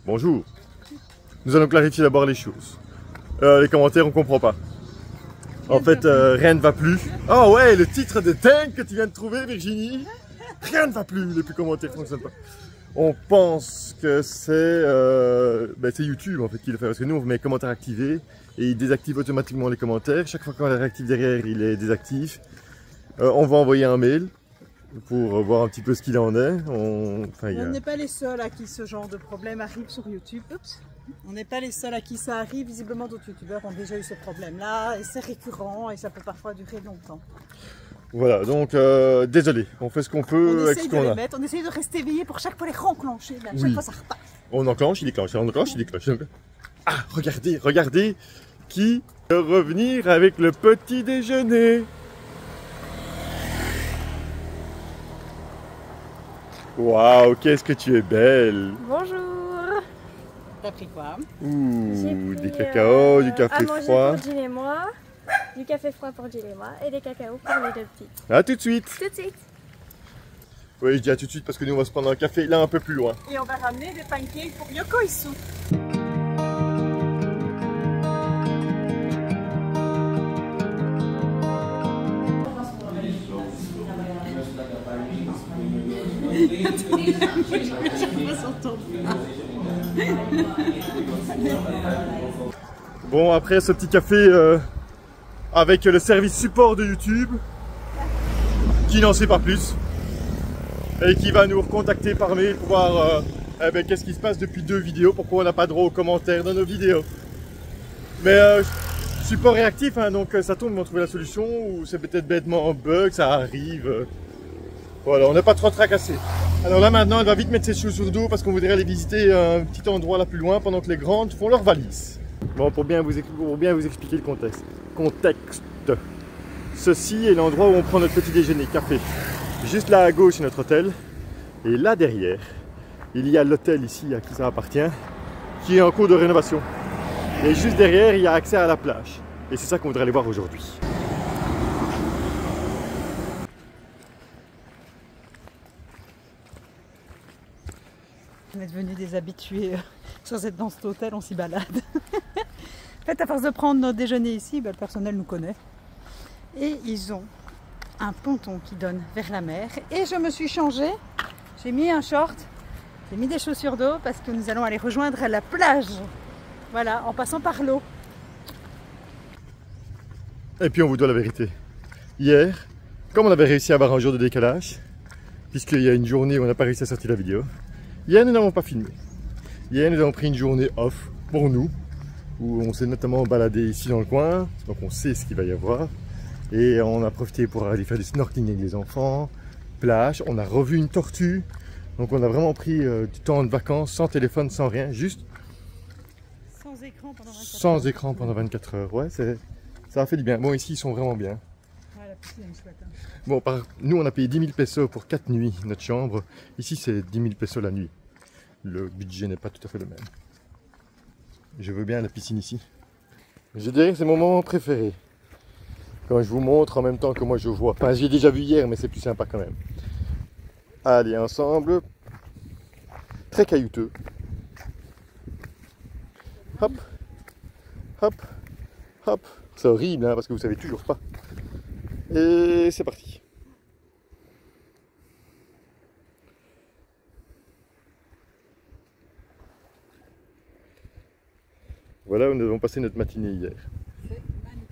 Bonjour. Nous allons clarifier d'abord les choses. Les commentaires, on comprend pas. En fait, rien ne va plus. Ah ouais, le titre de dingue que tu viens de trouver, Virginie. Rien ne va plus, les commentaires ne fonctionnent pas. On pense que c'est YouTube en fait qui le fait. Parce que nous, on met commentaires activés et il désactive automatiquement les commentaires. Chaque fois qu'on les réactive derrière, il les désactive. On va envoyer un mail pour voir un petit peu ce qu'il en est. On n'est pas les seuls à qui ce genre de problème arrive sur YouTube. Oups. On n'est pas les seuls à qui ça arrive. Visiblement, d'autres youtubeurs ont déjà eu ce problème-là et c'est récurrent et ça peut parfois durer longtemps. Voilà, donc désolé, on fait ce qu'on peut avec ce qu'on a. On essaye de rester éveillé pour chaque fois les renclencher. Chaque fois ça repart. On enclenche, il déclenche, on enclenche, il déclenche. Ah, regardez qui va revenir avec le petit déjeuner. Waouh, qu'est-ce que tu es belle! Bonjour! T'as pris quoi? Ouh, des cacao, du café froid. Pour Jill et moi, du café froid pour Jill et moi, et des cacao pour les deux petites. À tout de suite! Tout de suite! Oui, je dis à tout de suite parce que nous on va se prendre un café là un peu plus loin. Et on va ramener des pancakes pour Yoko Isu. Bon, après ce petit café avec le service support de YouTube qui n'en sait pas plus et qui va nous recontacter par mail pour voir qu'est-ce qui se passe depuis 2 vidéos, pourquoi on n'a pas droit aux commentaires dans nos vidéos. Mais support réactif, hein, donc ça tombe, ils vont trouver la solution, ou c'est peut-être bêtement un bug, ça arrive. Voilà, on n'est pas trop tracassé. Alors là maintenant, elle va vite mettre ses choses sur le dos parce qu'on voudrait aller visiter un petit endroit là plus loin pendant que les grandes font leurs valises. Bon, pour bien vous expliquer le contexte. Ceci est l'endroit où on prend notre petit déjeuner, café. Juste là à gauche, c'est notre hôtel. Et là derrière, il y a l'hôtel ici à qui ça appartient, qui est en cours de rénovation. Et juste derrière, il y a accès à la plage. Et c'est ça qu'on voudrait aller voir aujourd'hui. On est devenus des habitués. Sans être dans cet hôtel, on s'y balade. En fait, à force de prendre notre déjeuner ici, le personnel nous connaît. Et ils ont un ponton qui donne vers la mer. Et je me suis changée. J'ai mis un short. J'ai mis des chaussures d'eau parce que nous allons aller rejoindre la plage. Voilà, en passant par l'eau. Et puis on vous doit la vérité. Hier, comme on avait réussi à avoir un jour de décalage, puisqu'il y a une journée où on n'a pas réussi à sortir la vidéo, hier nous n'avons pas filmé. Hier nous avons pris une journée off pour nous, où on s'est notamment baladé ici dans le coin, donc on sait ce qu'il va y avoir. Et on a profité pour aller faire du snorkeling avec les enfants, plage, on a revu une tortue. Donc on a vraiment pris du temps de vacances, sans téléphone, sans rien, juste sans écran pendant 24 heures. Sans écran pendant 24 heures, ouais, ça a fait du bien. Bon, ici ils sont vraiment bien. Ouais, la piscine est chouette. Hein. Bon, nous on a payé 10 000 pesos pour 4 nuits notre chambre. Ici c'est 10 000 pesos la nuit. Le budget n'est pas tout à fait le même. Je veux bien la piscine ici. Je dirais que c'est mon moment préféré. Quand je vous montre en même temps que moi je vois. Enfin, j'ai déjà vu hier, mais c'est plus sympa quand même. Allez, ensemble. Très caillouteux. Hop, hop, hop. C'est horrible, hein, parce que vous savez toujours pas. Et c'est parti. Voilà où nous avons passé notre matinée hier. C'est magnifique.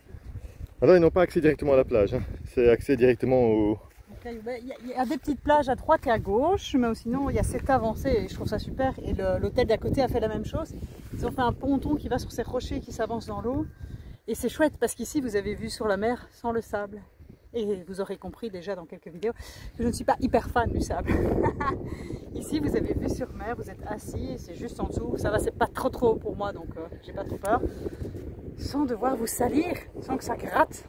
Alors ils n'ont pas accès directement à la plage, hein. C'est accès directement au... Il y a des petites plages à droite et à gauche, mais sinon il y a cette avancée et je trouve ça super. Et l'hôtel d'à côté a fait la même chose. Ils ont fait un ponton qui va sur ces rochers qui s'avancent dans l'eau. Et c'est chouette parce qu'ici vous avez vu sur la mer sans le sable. Et vous aurez compris déjà dans quelques vidéos que je ne suis pas hyper fan du sable. Ici vous avez vu sur mer, vous êtes assis, c'est juste en dessous. Ça va, c'est pas trop haut pour moi donc j'ai pas trop peur. Sans devoir vous salir, sans que ça gratte.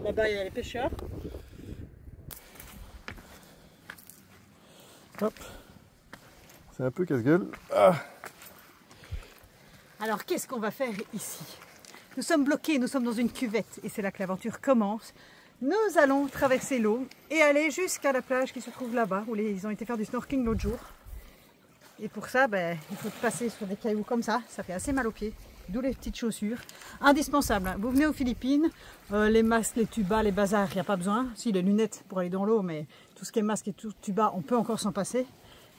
Là-bas il y a les pêcheurs. Hop. C'est un peu casse-gueule. Ah. Alors qu'est-ce qu'on va faire ici? Nous sommes bloqués, nous sommes dans une cuvette et c'est là que l'aventure commence. Nous allons traverser l'eau et aller jusqu'à la plage qui se trouve là-bas où ils ont été faire du snorkeling l'autre jour. Et pour ça, il faut passer sur des cailloux comme ça fait assez mal aux pieds. D'où les petites chaussures. Indispensable, hein. Vous venez aux Philippines, les masques, les tubas, les bazars, il n'y a pas besoin. Si, les lunettes pour aller dans l'eau, mais tout ce qui est masque et tout tuba, on peut encore s'en passer.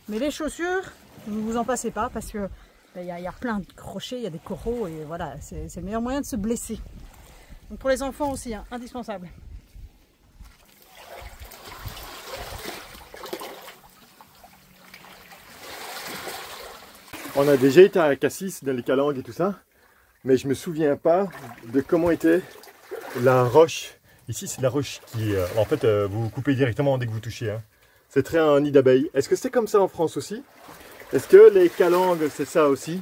Mais les chaussures, ne vous en passez pas parce que y a plein de crochets, il y a des coraux et voilà, c'est le meilleur moyen de se blesser. Donc pour les enfants aussi, hein, indispensable. On a déjà été à Cassis, dans les Calanques et tout ça, mais je me souviens pas de comment était la roche. Ici, c'est la roche qui, en fait, vous coupez directement dès que vous touchez. Hein. C'est très un nid d'abeilles. Est-ce que c'est comme ça en France aussi? Est-ce que les Calanques, c'est ça aussi?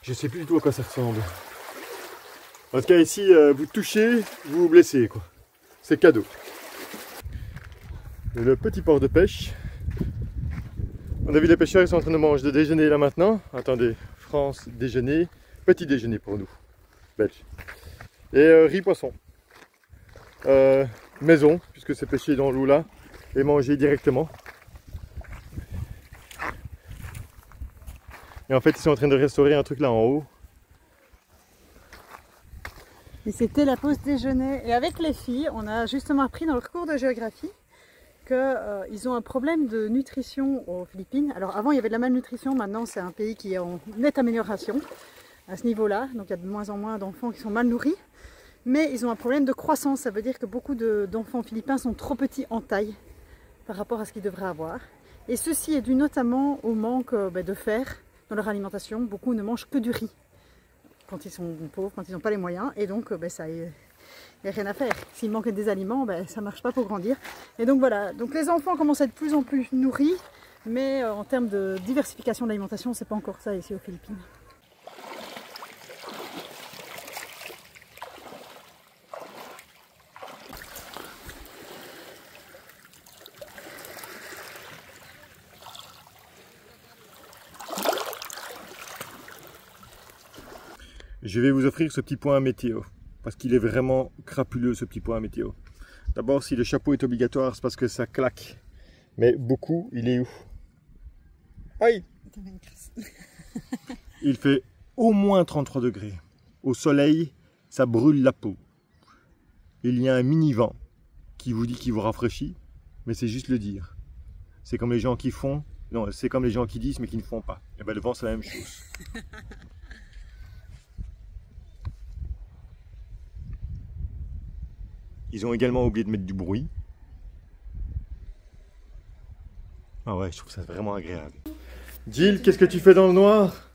Je sais plus du tout à quoi ça ressemble. En tout cas, ici, vous touchez, vous vous blessez, quoi. C'est cadeau. Le petit port de pêche. On a vu les pêcheurs, ils sont en train de manger de déjeuner là maintenant. Attendez, France, déjeuner, petit déjeuner pour nous, belges. Et riz poisson. Maison, puisque c'est pêché dans l'eau là, et mangé directement. Et en fait, ils sont en train de restaurer un truc là en haut. Et c'était la pause déjeuner. Et avec les filles, on a justement appris dans leur cours de géographie qu'ils ont un problème de nutrition aux Philippines. Alors avant il y avait de la malnutrition, maintenant c'est un pays qui est en nette amélioration à ce niveau-là. Donc il y a de moins en moins d'enfants qui sont mal nourris. Mais ils ont un problème de croissance, ça veut dire que beaucoup d'enfants philippins sont trop petits en taille par rapport à ce qu'ils devraient avoir. Et ceci est dû notamment au manque de fer dans leur alimentation. Beaucoup ne mangent que du riz quand ils sont pauvres, quand ils n'ont pas les moyens. Et donc ça est... Il n'y a rien à faire. S'il manque des aliments, ça ne marche pas pour grandir. Et donc voilà, donc les enfants commencent à être de plus en plus nourris, mais en termes de diversification de l'alimentation, c'est pas encore ça ici aux Philippines. Je vais vous offrir ce petit point météo. Parce qu'il est vraiment crapuleux ce petit point météo. D'abord, si le chapeau est obligatoire, c'est parce que ça claque. Mais beaucoup, il est où? Aïe! Il fait au moins 33 degrés. Au soleil, ça brûle la peau. Il y a un mini-vent qui vous dit qu'il vous rafraîchit, mais c'est juste le dire. C'est comme les gens qui font, non, c'est comme les gens qui disent mais qui ne font pas. Et bien le vent, c'est la même chose. Ils ont également oublié de mettre du bruit. Ah ouais, je trouve ça vraiment agréable. Jill, qu'est-ce que tu fais dans le noir?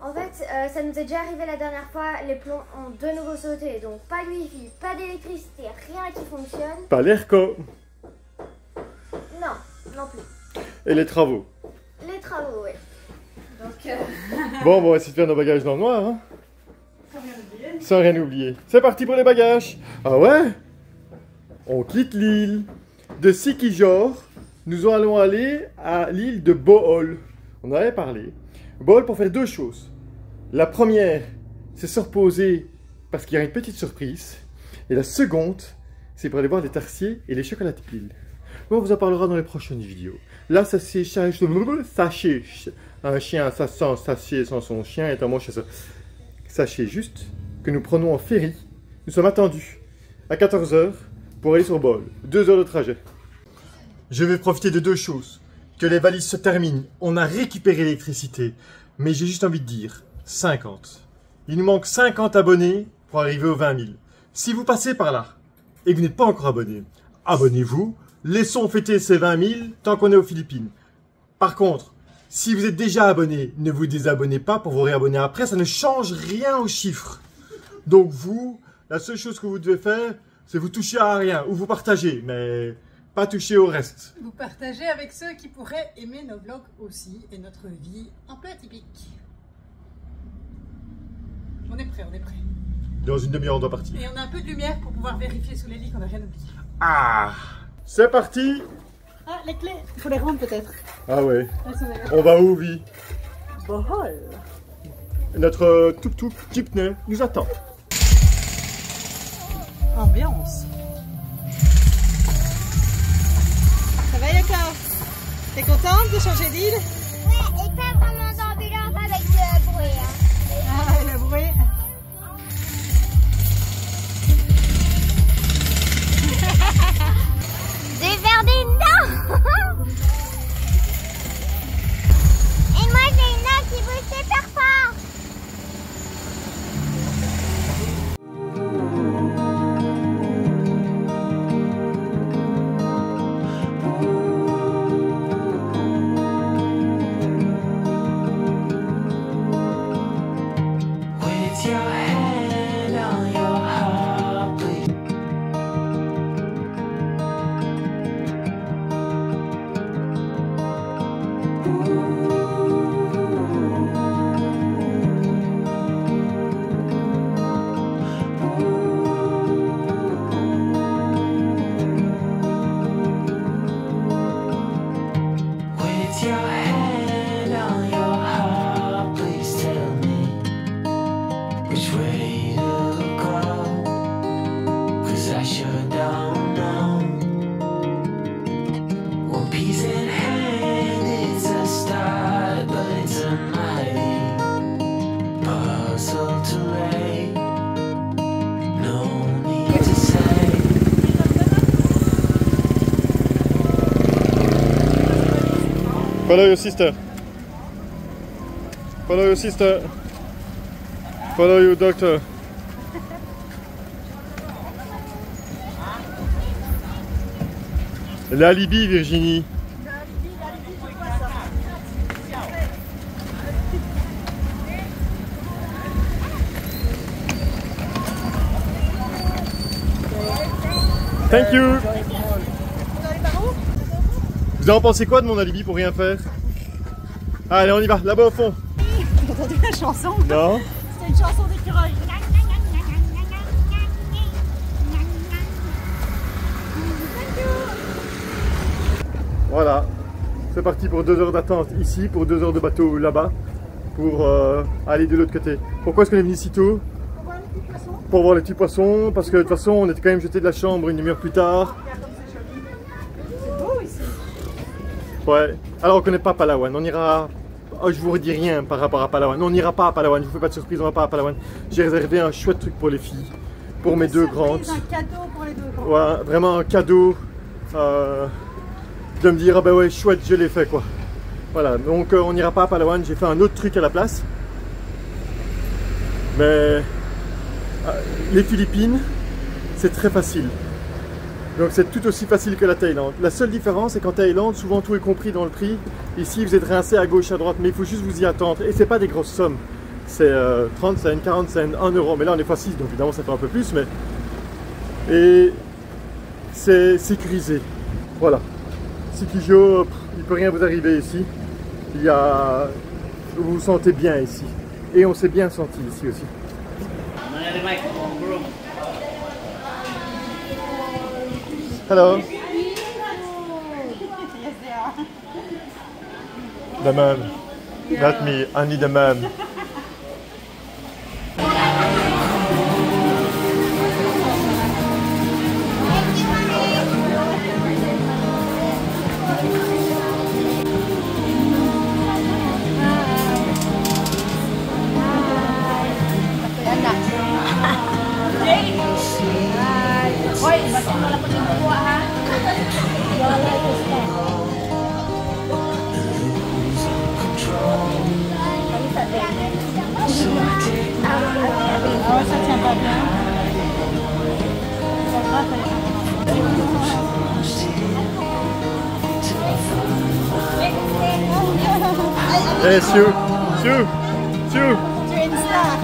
En fait, ça nous est déjà arrivé la dernière fois, les plombs ont de nouveau sauté. Donc pas de wifi, pas d'électricité, rien qui fonctionne. Pas l'ERCO. Non, non plus. Et les travaux. Les travaux, oui. Donc, Bon, on va essayer de faire nos bagages dans le noir. Hein. Sans rien oublier. C'est parti pour les bagages. Ah ouais? On quitte l'île de Sikijor. Nous allons aller à l'île de Bohol. On en avait parlé. Bohol pour faire deux choses. La première, c'est se reposer parce qu'il y a une petite surprise. Et la seconde, c'est pour aller voir les tarsiers et les chocolatiers. On vous en parlera dans les prochaines vidéos. Là, ça c'est sachez. Un chien, ça sent sachez sans son chien est un bon chasseur. Sachez juste que nous prenons en ferry. Nous sommes attendus à 14 h pour aller sur Bohol. 2 heures de trajet. Je vais profiter de deux choses. Que les valises se terminent. On a récupéré l'électricité. Mais j'ai juste envie de dire 50. Il nous manque 50 abonnés pour arriver aux 20 000. Si vous passez par là et que vous n'êtes pas encore abonné, abonnez-vous. Laissons fêter ces 20 000 tant qu'on est aux Philippines. Par contre, si vous êtes déjà abonné, ne vous désabonnez pas pour vous réabonner après. Ça ne change rien aux chiffres. Donc vous, la seule chose que vous devez faire, c'est vous toucher à rien ou vous partagez, mais pas toucher au reste. Vous partagez avec ceux qui pourraient aimer nos vlogs aussi et notre vie un peu atypique. On est prêt, on est prêt. Dans une demi-heure, on doit partir. Et on a un peu de lumière pour pouvoir vérifier sous les lits qu'on n'a rien oublié. Ah! C'est parti! Ah, les clés, il faut les rendre peut-être. Ah ouais. On va où, Vi? Bohol. Notre tuk-tuk jeepney nous attend. Ambiance. Ça va, Yaka? T'es contente de changer d'île? Oui. Et pas vraiment d'ambulance avec le bruit. Hein. Ah, le bruit. J'ai faire des dents. Et moi j'ai une dent qui bouge super fort. Follow your sister. Follow your sister. Follow your doctor. L'alibi, Virginie. Thank you. Vous en pensez quoi de mon alibi pour rien faire? Allez, on y va, là-bas au fond. T'as entendu la chanson? Non. C'est une chanson d'écureuil. Voilà, c'est parti pour 2 heures d'attente ici, pour 2 heures de bateau là-bas, pour aller de l'autre côté. Pourquoi est-ce qu'on est venu si tôt? Pour voir les petits poissons, parce que de toute façon on était quand même jeté de la chambre une demi-heure plus tard. C'est beau ici. Ouais, alors on connaît pas Palawan, on ira... Oh, je vous redis rien par rapport à Palawan, on n'ira pas à Palawan, je vous fais pas de surprise, on va pas à Palawan. J'ai réservé un chouette truc pour les filles, pour mes 2 grandes. C'est un cadeau pour les 2 grandes. Ouais, vraiment un cadeau. De me dire ah ben ouais chouette je l'ai fait quoi. Voilà donc on n'ira pas à Palawan, j'ai fait un autre truc à la place. Mais les Philippines c'est très facile. Donc c'est tout aussi facile que la Thaïlande. La seule différence c'est qu'en Thaïlande souvent tout est compris dans le prix. Ici vous êtes rincé à gauche à droite mais il faut juste vous y attendre. Et c'est pas des grosses sommes. C'est 30 cents, 40 cents, 1 euro. Mais là on est x6 donc évidemment ça fait un peu plus mais... Et c'est sécurisé. Voilà. Sikijio, il ne peut rien vous arriver ici. Vous vous sentez bien ici. Et on s'est bien senti ici aussi. Hello. The man. Not me, only the man. Oh, ça tient pas bien. Hey, Sue! Sue! Sue! Tu es une star.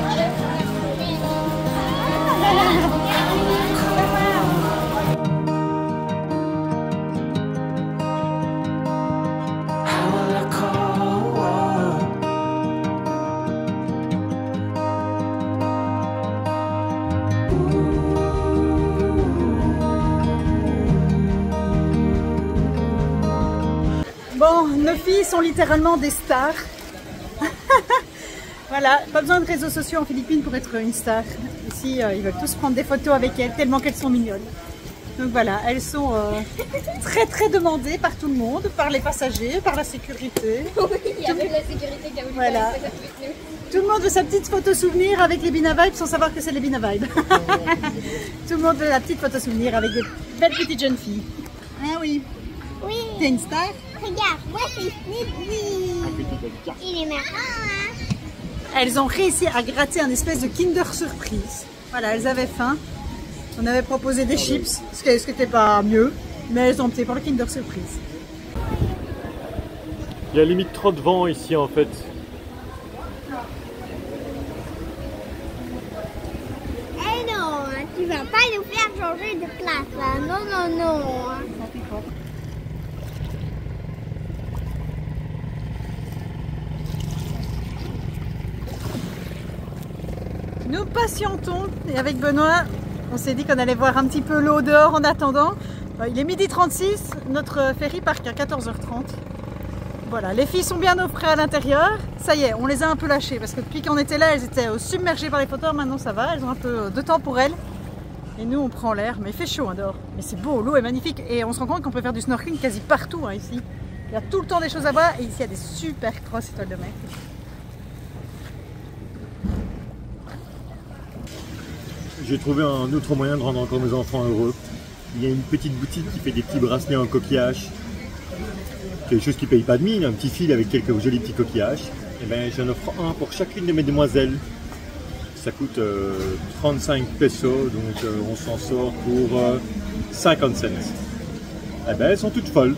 Bon, nos filles sont littéralement des stars. Voilà, pas besoin de réseaux sociaux en Philippines pour être une star. Ici, ils veulent tous prendre des photos avec elles, tellement qu'elles sont mignonnes. Donc voilà, elles sont très très demandées par tout le monde, par les passagers, par la sécurité. Oui, il y avait la sécurité qui a voulu Voilà. faire ça avec nous. Tout le monde veut sa petite photo souvenir avec les Bina Vibes sans savoir que c'est les Bina Vibes. Tout le monde veut la petite photo souvenir avec des belles petites jeunes filles. Ah oui. Oui. T'es une star? Regarde, moi c'est Sneaky. Il est marrant, hein? Elles ont réussi à gratter un espèce de Kinder Surprise. Voilà, elles avaient faim. On avait proposé des chips, ce qui n'était pas mieux, mais elles ont opté pour le Kinder Surprise. Il y a limite trop de vent ici en fait. Eh non, tu vas pas nous faire changer de place là. Non, non, non. Nous patientons et avec Benoît, on s'est dit qu'on allait voir un petit peu l'eau dehors en attendant. Il est 12h36, notre ferry part à 14h30. Voilà, les filles sont bien au frais à l'intérieur. Ça y est, on les a un peu lâchées parce que depuis qu'on était là, elles étaient submergées par les photons. Maintenant ça va, elles ont un peu de temps pour elles. Et nous on prend l'air, mais il fait chaud hein, dehors. Mais c'est beau, l'eau est magnifique et on se rend compte qu'on peut faire du snorkeling quasi partout hein, ici. Il y a tout le temps des choses à voir et ici il y a des super grosses étoiles de mer. J'ai trouvé un autre moyen de rendre encore mes enfants heureux. Il y a une petite boutique qui fait des petits bracelets en coquillage. Quelque chose qui ne paye pas de mine, un petit fil avec quelques jolis petits coquillages. Et bien j'en offre un pour chacune de mes demoiselles. Ça coûte 35 pesos, donc on s'en sort pour 50 cents. Et bien elles sont toutes folles.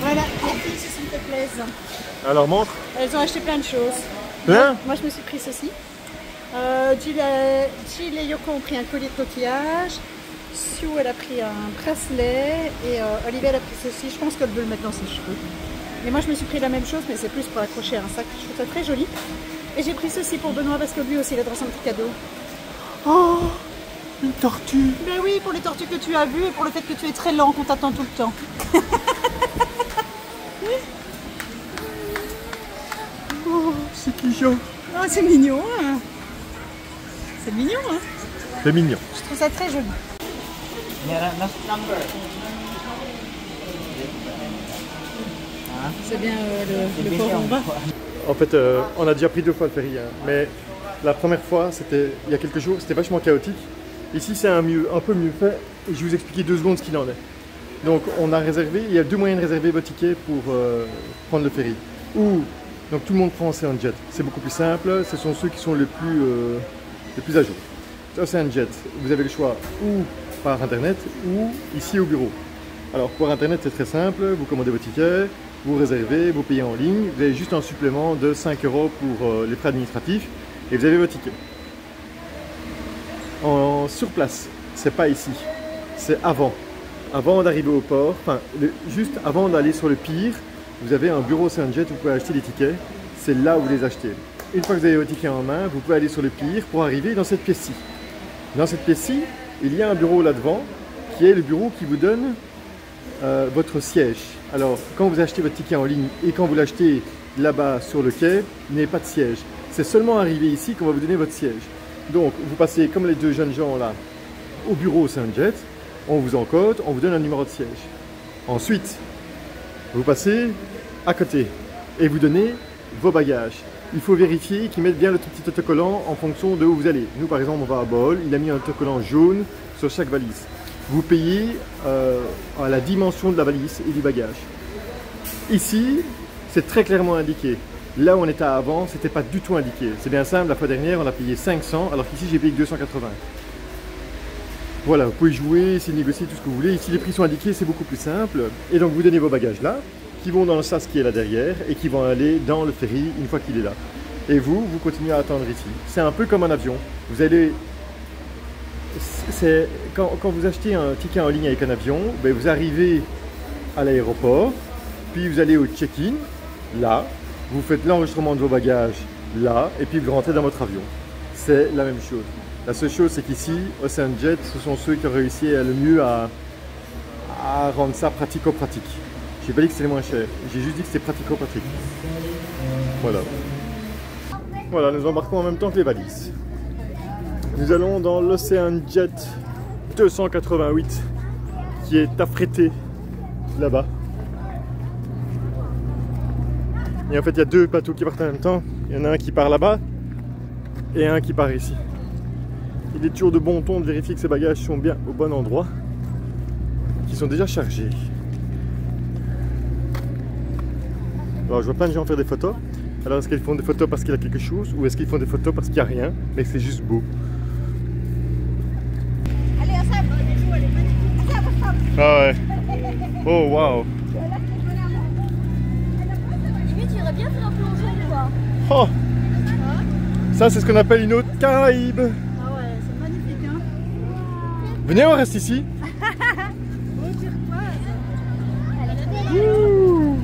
Voilà, les filles se sont fait plaisir. Alors montre. Elles ont acheté plein de choses. Hein? Moi je me suis pris ceci. Jill et Yoko ont pris un collier de coquillage. Sue elle a pris un bracelet et Olivia elle a pris ceci. Je pense qu'elle veut le mettre dans ses cheveux. Et moi je me suis pris la même chose mais c'est plus pour accrocher à un sac. Je trouve ça très joli. Et j'ai pris ceci pour Benoît parce que lui aussi il a droit à un petit cadeau. Oh, une tortue. Ben oui, pour les tortues que tu as vues et pour le fait que tu es très lent, qu'on t'attend tout le temps. Oh, c'est mignon. Oh, c'est mignon. Hein. C'est mignon. Hein. C'est mignon. Je trouve ça très joli. C'est bien le port en bas. En fait, on a déjà pris 2 fois le ferry, hein. Mais la première fois, c'était il y a quelques jours, c'était vachement chaotique. Ici, c'est un peu mieux fait. Et je vais vous expliquer 2 secondes ce qu'il en est. Donc, on a réservé, il y a 2 moyens de réserver votre ticket pour prendre le ferry. Donc tout le monde prend Ocean Jet. C'est beaucoup plus simple, ce sont ceux qui sont les plus à jour. Ocean Jet, vous avez le choix ou par internet ou ici au bureau. Alors pour internet c'est très simple, vous commandez vos tickets, vous réservez, vous payez en ligne, vous avez juste un supplément de 5 € pour les frais administratifs et vous avez vos tickets. Sur place, c'est pas ici, c'est avant d'arriver au port, enfin juste avant d'aller sur le pier. Vous avez un bureau Ocean Jet où vous pouvez acheter des tickets, c'est là où vous les achetez. Une fois que vous avez vos tickets en main, vous pouvez aller sur le pier pour arriver dans cette pièce-ci. Dans cette pièce-ci, il y a un bureau là-devant qui est le bureau qui vous donne votre siège. Alors, quand vous achetez votre ticket en ligne et quand vous l'achetez là-bas sur le quai, il n'y a pas de siège. C'est seulement arrivé ici qu'on va vous donner votre siège. Donc, vous passez comme les 2 jeunes gens là au bureau Ocean Jet, on vous encode, on vous donne un numéro de siège. Ensuite, vous passez à côté et vous donnez vos bagages. Il faut vérifier qu'ils mettent bien le petit autocollant en fonction de où vous allez. Nous par exemple on va à Bol, il a mis un autocollant jaune sur chaque valise. Vous payez à la dimension de la valise et du bagage. Ici, c'est très clairement indiqué. Là où on était avant, c'était pas du tout indiqué. C'est bien simple, la fois dernière on a payé 500 alors qu'ici j'ai payé 280. Voilà, vous pouvez jouer, essayer de négocier tout ce que vous voulez. Ici, les prix sont indiqués, c'est beaucoup plus simple. Et donc, vous donnez vos bagages là, qui vont dans le sas qui est là derrière, et qui vont aller dans le ferry une fois qu'il est là. Et vous continuez à attendre ici. C'est un peu comme un avion. Vous allez... Quand vous achetez un ticket en ligne avec un avion, ben vous arrivez à l'aéroport, puis vous allez au check-in, là, vous faites l'enregistrement de vos bagages, là, et puis vous rentrez dans votre avion. C'est la même chose. La seule chose, c'est qu'ici, Ocean Jet, ce sont ceux qui ont réussi le mieux à rendre ça pratico-pratique. J'ai pas dit que c'était moins cher, j'ai juste dit que c'était pratico-pratique. Voilà. Voilà, nous embarquons en même temps que les valises. Nous allons dans l'Ocean Jet 288 qui est affrété là-bas. Et en fait, il y a deux bateaux qui partent en même temps. Il y en a un qui part là-bas et un qui part ici. Il est toujours de bon ton de vérifier que ces bagages sont bien au bon endroit, qu'ils sont déjà chargés. Alors, je vois plein de gens faire des photos. Alors, est-ce qu'ils font des photos parce qu'il y a quelque chose ou est-ce qu'ils font des photos parce qu'il n'y a rien, mais c'est juste beau? Allez, ensemble, elle est magnifique. Ensemble. Ah ouais. Oh waouh. Limite, tu irais bien faire un plongeon, quoi. Oh. Ça, c'est ce qu'on appelle une eau de Caraïbes. Ah ouais, c'est magnifique, hein. Venez, on reste ici. Oh, turquoise. Ouh.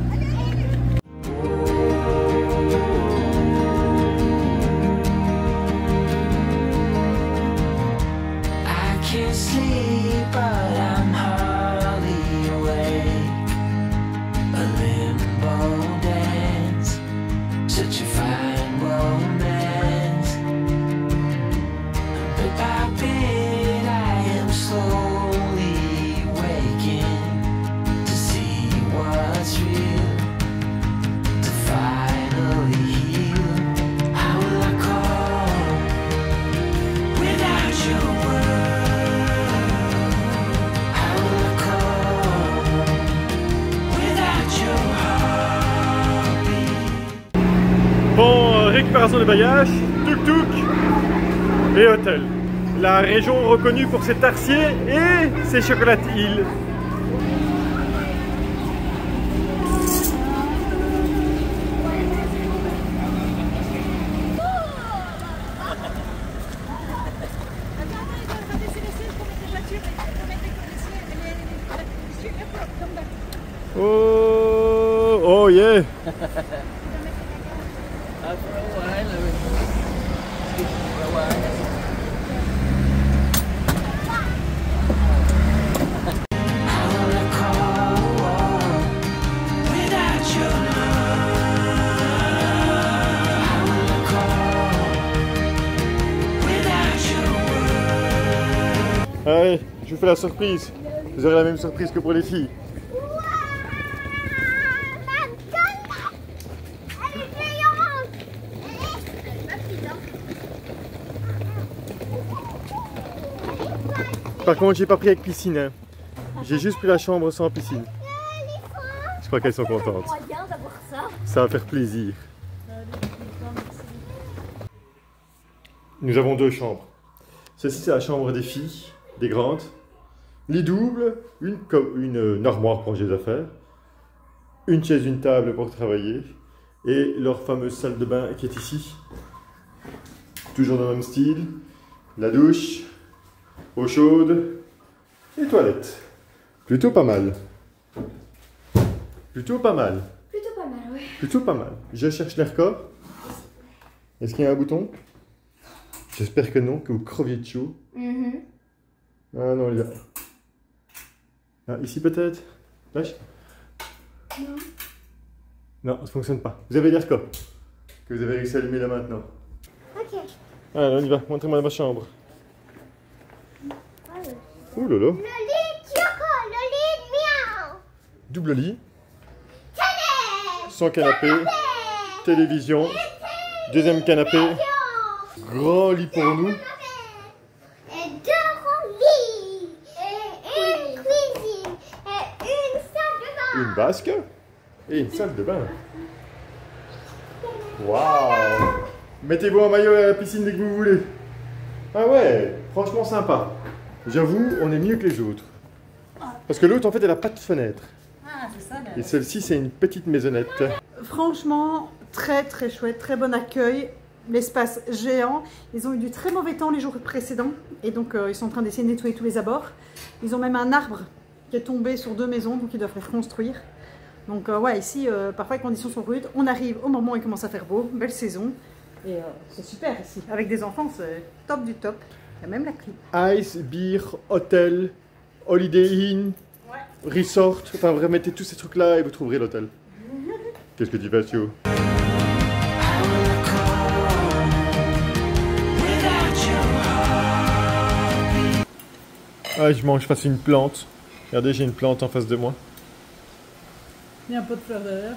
Can't sleep, but I'm hardly awake. A limbo dance, such a fine romance. Bit by bit, I am slowly waking to see what's real, to finally heal. How will I cope without your word? Bon, récupération des bagages, tuk-tuk et hôtel. La région reconnue pour ses tarsiers et ses chocolatiers. Oh, oh yeah. Allez, je vous fais la surprise. Vous aurez la même surprise que pour les filles. Par contre, j'ai pas pris avec piscine. Hein. J'ai juste pris la chambre sans piscine. Je crois qu'elles sont contentes. Moyen d'avoir ça. Ça va faire plaisir. Nous avons deux chambres. Celle-ci, c'est la chambre des filles, des grandes. Lit double, une armoire pour ranger les affaires, une chaise, une table pour travailler et leur fameuse salle de bain qui est ici. Toujours dans le même style. La douche, eau chaude et toilettes. Plutôt pas mal. Plutôt pas mal. Plutôt pas mal, oui. Plutôt pas mal. Je cherche l'air corps. Est-ce qu'il y a un bouton? J'espère que non, que vous creviez de chaud. Ah non, il y a... Ah, ici peut-être? Lâche. Non. Non, ça ne fonctionne pas. Vous avez l'air corps. Que vous avez réussi à allumer là maintenant. Ok. Alors on y va, montrez-moi ma chambre. Ouh là là. Le lit Choco, le lit miaou. Double lit, Télé. sans canapé, télévision, deuxième canapé, grand lit pour nous. Et deux grands lits. Et une cuisine. Et une salle de bain. Une vasque et une salle de bain. Waouh! Mettez-vous en maillot à la piscine dès que vous voulez. Ah ouais, franchement sympa. J'avoue, on est mieux que les autres. Parce que l'autre, en fait, elle n'a pas de fenêtre. Ah, c'est ça. Et celle-ci, c'est une petite maisonnette. Franchement, très très chouette, très bon accueil. L'espace géant. Ils ont eu du très mauvais temps les jours précédents. Et donc, ils sont en train d'essayer de nettoyer tous les abords. Ils ont même un arbre qui est tombé sur 2 maisons, donc ils doivent les reconstruire. Donc, ouais, ici, parfois les conditions sont rudes. On arrive au moment où il commence à faire beau. Belle saison. Et c'est super ici. Avec des enfants, c'est top du top. Il y a même la clim. Ice, beer, hôtel, Holiday Inn, resort. Enfin, vous remettez tous ces trucs-là et vous trouverez l'hôtel. Qu'est-ce que tu fais, Thio? How will I cope Ah, je mange face à une plante. Regardez, j'ai une plante en face de moi. Il y a un pot de fleurs derrière.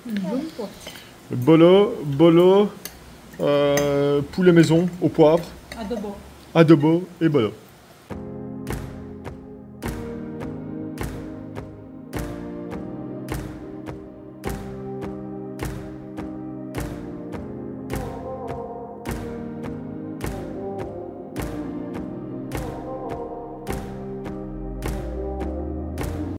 Une blonde, quoi. Bolo, poulet maison au poivre, Adobo. adobo et bolo.